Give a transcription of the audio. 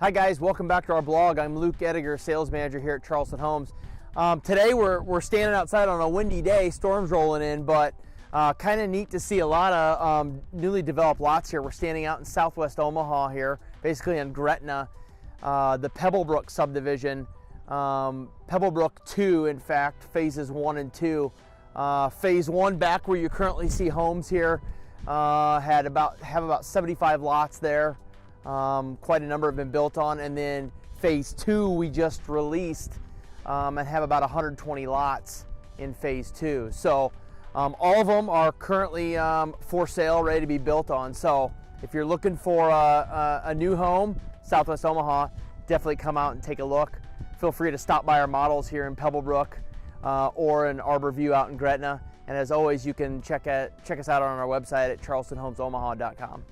Hi guys, welcome back to our blog. I'm Luke Ediger, sales manager here at Charleston Homes. Today we're standing outside on a windy day, storms rolling in, but kind of neat to see a lot of newly developed lots here. We're standing out in Southwest Omaha here, basically on Gretna, the Pebblebrooke subdivision. Pebblebrooke 2, in fact, phases 1 and 2. Phase 1, back where you currently see homes here, have about 75 lots there. Quite a number have been built on, and then phase 2 we just released and have about 120 lots in phase 2. So all of them are currently for sale, ready to be built on. So if you're looking for a new home, Southwest Omaha, definitely come out and take a look. Feel free to stop by our models here in Pebblebrooke or in Arbor View out in Gretna. And as always, you can check us out on our website at charlestonhomesomaha.com.